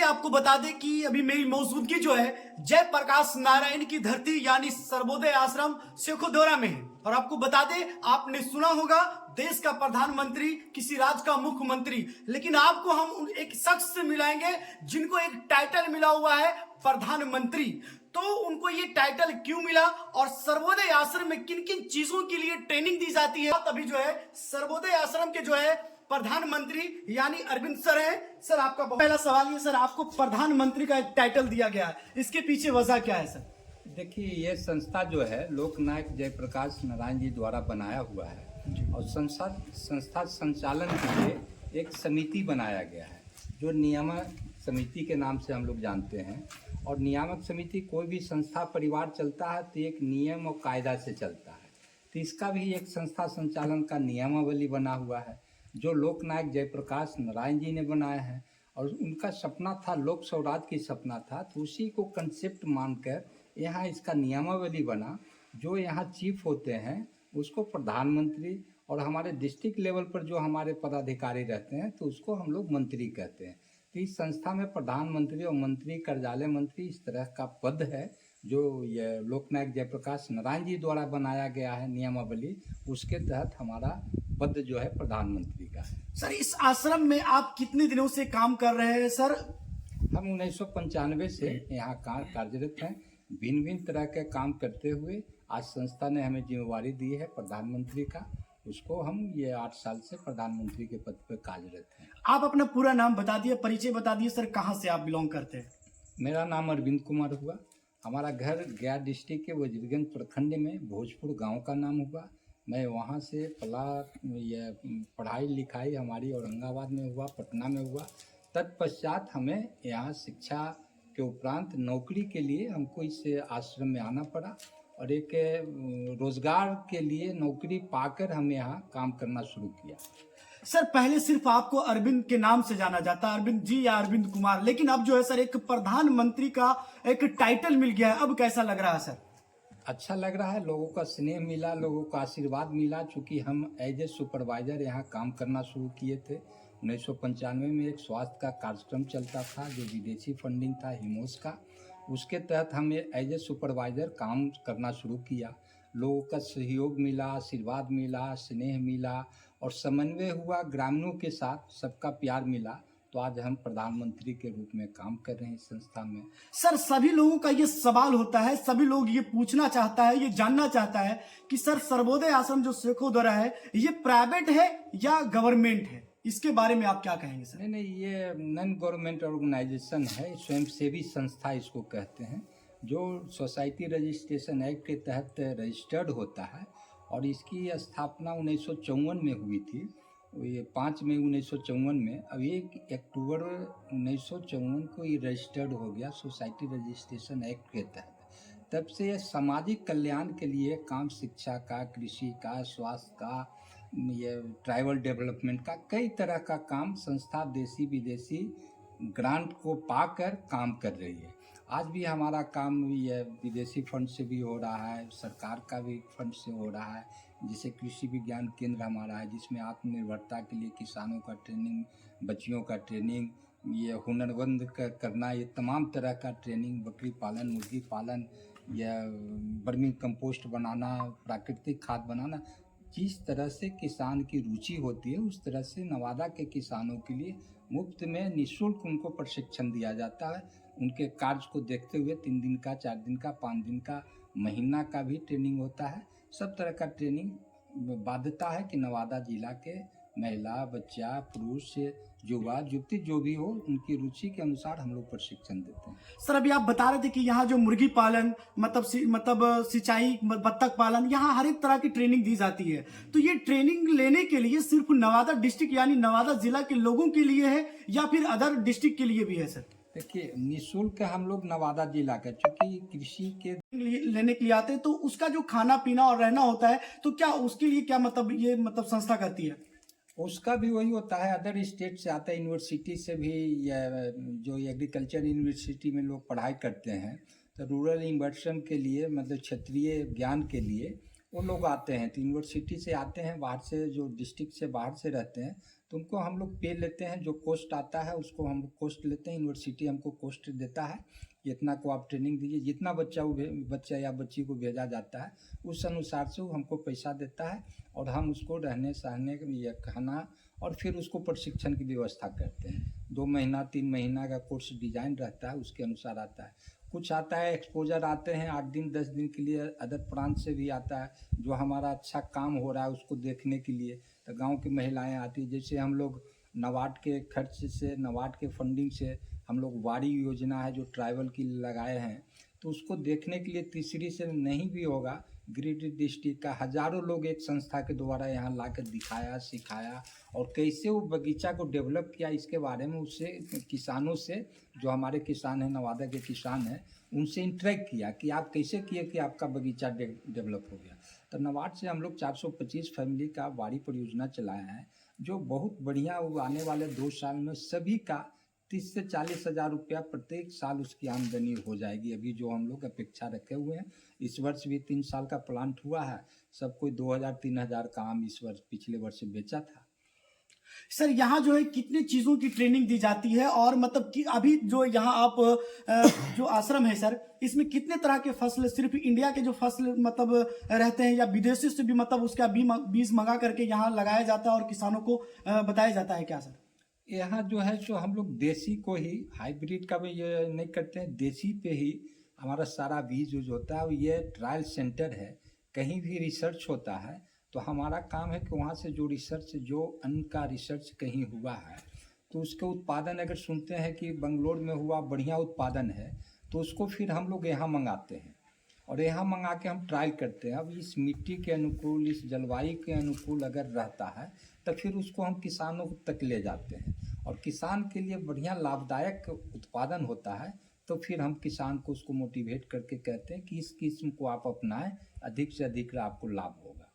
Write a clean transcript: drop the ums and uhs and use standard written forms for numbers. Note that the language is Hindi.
आपको बता दें कि अभी मेरी मौजूदगी जो है जयप्रकाश नारायण की धरती यानी सर्वोदय आश्रम शेखोदोरा में है। और आपको बता दें, आपने सुना होगा देश का प्रधानमंत्री, किसी राज्य का मुख्यमंत्री, लेकिन आपको हम एक शख्स से मिलाएंगे जिनको एक टाइटल मिला हुआ है प्रधानमंत्री। तो उनको ये टाइटल क्यों मिला और सर्वोदय आश्रम में किन किन चीजों के लिए ट्रेनिंग दी जाती है, तभी जो है सर्वोदय आश्रम के जो है प्रधानमंत्री यानी अरविंद सर है। सर, आपका पहला सवाल ये, सर आपको प्रधानमंत्री का एक टाइटल दिया गया है, इसके पीछे वजह क्या है सर? देखिए, ये संस्था जो है लोकनायक जयप्रकाश नारायण जी द्वारा बनाया हुआ है और संस्था संचालन के लिए एक समिति बनाया गया है जो नियामक समिति के नाम से हम लोग जानते हैं। और नियामक समिति, कोई भी संस्था परिवार चलता है तो एक नियम और कायदा से चलता है, तो इसका भी एक संस्था संचालन का नियमावली बना हुआ है जो लोकनायक जयप्रकाश नारायण जी ने बनाया है। और उनका सपना था, लोक स्वराज की सपना था, तो उसी को कंसेप्ट मानकर यहाँ इसका नियमावली बना। जो यहाँ चीफ होते हैं उसको प्रधानमंत्री, और हमारे डिस्ट्रिक्ट लेवल पर जो हमारे पदाधिकारी रहते हैं तो उसको हम लोग मंत्री कहते हैं। तो इस संस्था में प्रधानमंत्री और मंत्री, कार्यालय मंत्री, इस तरह का पद है जो ये लोकनायक जयप्रकाश नारायण जी द्वारा बनाया गया है नियमावली, उसके तहत हमारा पद जो है प्रधानमंत्री का है। सर, इस आश्रम में आप कितने दिनों से काम कर रहे हैं सर? हम 1995 से यहाँ कार्यरत हैं, भिन्न भिन्न तरह के काम करते हुए आज संस्था ने हमें जिम्मेवारी दी है प्रधानमंत्री का, उसको हम ये 8 साल से प्रधानमंत्री के पद पर कार्यरत हैं। आप अपना पूरा नाम बता दिए, परिचय बता दिए सर, कहाँ से आप बिलोंग करते हैं? मेरा नाम अरविंद कुमार हुआ, हमारा घर गया डिस्ट्रिक्ट के वजीरगंज प्रखंड में भोजपुर गांव का नाम हुआ। मैं वहां से पढ़ाई लिखाई हमारी औरंगाबाद में हुआ, पटना में हुआ। तत्पश्चात हमें यहाँ शिक्षा के उपरांत नौकरी के लिए हमको इस आश्रम में आना पड़ा और एक रोजगार के लिए नौकरी पाकर हम यहाँ काम करना शुरू किया। सर, पहले सिर्फ आपको अरविंद के नाम से जाना जाता, अरविंद जी या अरविंद कुमार, लेकिन अब जो है सर एक प्रधानमंत्री का एक टाइटल मिल गया है, अब कैसा लग रहा है सर? अच्छा लग रहा है, लोगों का स्नेह मिला, लोगों का आशीर्वाद मिला। चूँकि हम एज ए सुपरवाइजर यहाँ काम करना शुरू किए थे 1995 में। एक स्वास्थ्य का कार्यक्रम चलता था जो विदेशी फंडिंग था, हिमोस का, उसके तहत हम एज ए सुपरवाइजर काम करना शुरू किया। लोगों का सहयोग मिला, आशीर्वाद मिला, स्नेह मिला और समन्वय हुआ ग्रामीणों के साथ, सबका प्यार मिला, तो आज हम प्रधानमंत्री के रूप में काम कर रहे हैं इस संस्था में। सर, सभी लोगों का ये सवाल होता है, सभी लोग ये पूछना चाहता है, ये जानना चाहता है कि सर सर्वोदय आश्रम जो शेखोदोरा है ये प्राइवेट है या गवर्नमेंट है, इसके बारे में आप क्या कहेंगे सर? नहीं, ये नॉन गवर्नमेंट ऑर्गेनाइजेशन है, स्वयंसेवी संस्था इसको कहते हैं, जो सोसाइटी रजिस्ट्रेशन एक्ट के तहत रजिस्टर्ड होता है। और इसकी स्थापना 1954 में हुई थी, ये 5 मई 1954 में। अब 1 अक्टूबर 1954 को ये रजिस्टर्ड हो गया सोसाइटी रजिस्ट्रेशन एक्ट के तहत। तब से ये सामाजिक कल्याण के लिए काम, शिक्षा का, कृषि का, स्वास्थ्य का, ये ट्राइबल डेवलपमेंट का, कई तरह का काम संस्था देसी विदेशी ग्रांट को पाकर काम कर रही है। आज भी हमारा काम ये विदेशी फंड से भी हो रहा है, सरकार का भी फंड से हो रहा है। जैसे कृषि विज्ञान केंद्र हमारा है जिसमें आत्मनिर्भरता के लिए किसानों का ट्रेनिंग, बच्चियों का ट्रेनिंग, ये हुनरमंद करना, ये तमाम तरह का ट्रेनिंग, बकरी पालन, मुर्गी पालन, या वर्मी कंपोस्ट बनाना, प्राकृतिक खाद बनाना, जिस तरह से किसान की रुचि होती है उस तरह से नवादा के किसानों के लिए मुफ्त में निःशुल्क उनको प्रशिक्षण दिया जाता है। उनके कार्य को देखते हुए 3 दिन का, 4 दिन का, 5 दिन का, महीना का भी ट्रेनिंग होता है। सब तरह का ट्रेनिंग बाध्यता है कि नवादा जिला के महिला, बच्चा, पुरुष, युवा, युवती जो भी हो, उनकी रुचि के अनुसार हम लोग प्रशिक्षण देते हैं। सर, अभी आप बता रहे थे कि यहाँ जो मुर्गी पालन, मतलब सिंचाई, बत्तख पालन, यहाँ हर एक तरह की ट्रेनिंग दी जाती है। तो ये ट्रेनिंग लेने के लिए सिर्फ नवादा डिस्ट्रिक्ट यानी नवादा जिला के लोगों के लिए है या फिर अदर डिस्ट्रिक्ट के लिए भी है सर? देखिए, निःशुल्क हम लोग नवादा जिला का, चूँकि कृषि के लेने के लिए आते हैं तो उसका जो खाना पीना और रहना होता है, तो क्या उसके लिए क्या ये संस्था करती है? उसका भी वही होता है, अदर स्टेट से आता है, यूनिवर्सिटी से भी, या जो एग्रीकल्चर यूनिवर्सिटी में लोग पढ़ाई करते हैं तो रूरल इन्वर्सन के लिए, मतलब क्षेत्रीय ज्ञान के लिए वो लोग आते हैं तो यूनिवर्सिटी से आते हैं, बाहर से जो डिस्ट्रिक्ट से बाहर से रहते हैं, तो उनको हम लोग पे लेते हैं, जो कॉस्ट आता है उसको हम लोग कॉस्ट लेते हैं, यूनिवर्सिटी हमको कॉस्ट देता है, इतना को आप ट्रेनिंग दीजिए, जितना बच्चा या बच्ची को भेजा जाता है उस अनुसार से वो हमको पैसा देता है, और हम उसको रहने सहने या खाना और फिर उसको प्रशिक्षण की व्यवस्था करते हैं। 2 महीना 3 महीना का कोर्स डिजाइन रहता है, उसके अनुसार आता है। कुछ आता है एक्सपोजर आते हैं 8 दिन 10 दिन के लिए, अदर प्रांत से भी आता है जो हमारा अच्छा काम हो रहा है उसको देखने के लिए, तो गांव की महिलाएं आती, जैसे हम लोग नाबार्ड के खर्च से, नाबार्ड के फंडिंग से हम लोग वाड़ी योजना है जो ट्राइबल की लगाए हैं, तो उसको देखने के लिए तीसरी से नहीं भी होगा, गिरिडीह डिस्ट्रिक्ट का हजारों लोग एक संस्था के द्वारा यहाँ लाकर दिखाया, सिखाया, और कैसे वो बगीचा को डेवलप किया इसके बारे में उससे किसानों से, जो हमारे किसान हैं नवादा के किसान हैं, उनसे इंटरेक्ट किया कि आप कैसे किए कि आपका बगीचा डेवलप हो गया। तो नाबार्ड से हम लोग 425 फैमिली का बाड़ी परियोजना चलाया है, जो बहुत बढ़िया, वो आने वाले 2 साल में सभी का 30 से 40 हज़ार रुपया प्रत्येक साल उसकी आमदनी हो जाएगी। अभी जो हम लोग अपेक्षा रखे हुए हैं, इस वर्ष भी 3 साल का प्लांट हुआ है, सब कोई 2000-3000 का आम इस वर्ष पिछले वर्ष बेचा था। सर यहाँ जो है कितने चीज़ों की ट्रेनिंग दी जाती है, और मतलब कि अभी जो यहाँ आप जो आश्रम है सर, इसमें कितने तरह के फसल, सिर्फ इंडिया के जो फसल मतलब रहते हैं या विदेशी से भी मतलब उसका बीज मंगा करके यहाँ लगाया जाता है और किसानों को बताया जाता है क्या सर? यहाँ जो है सो हम लोग देसी को ही, हाइब्रिड का भी ये नहीं करते हैं, देसी पे ही हमारा सारा बीज यूज होता है। ये ट्रायल सेंटर है, कहीं भी रिसर्च होता है तो हमारा काम है कि वहाँ से जो रिसर्च, जो अन्न का रिसर्च कहीं हुआ है तो उसके उत्पादन, अगर सुनते हैं कि बंगलोर में हुआ बढ़िया उत्पादन है, तो उसको फिर हम लोग यहाँ मंगाते हैं, और यहाँ मंगा के हम ट्रायल करते हैं। अब इस मिट्टी के अनुकूल, इस जलवायु के अनुकूल अगर रहता है तो फिर उसको हम किसानों तक ले जाते हैं, और किसान के लिए बढ़िया लाभदायक उत्पादन होता है, तो फिर हम किसान को उसको मोटिवेट करके कहते हैं कि इस किस्म को आप अपनाएं, अधिक से अधिक आपको लाभ होगा।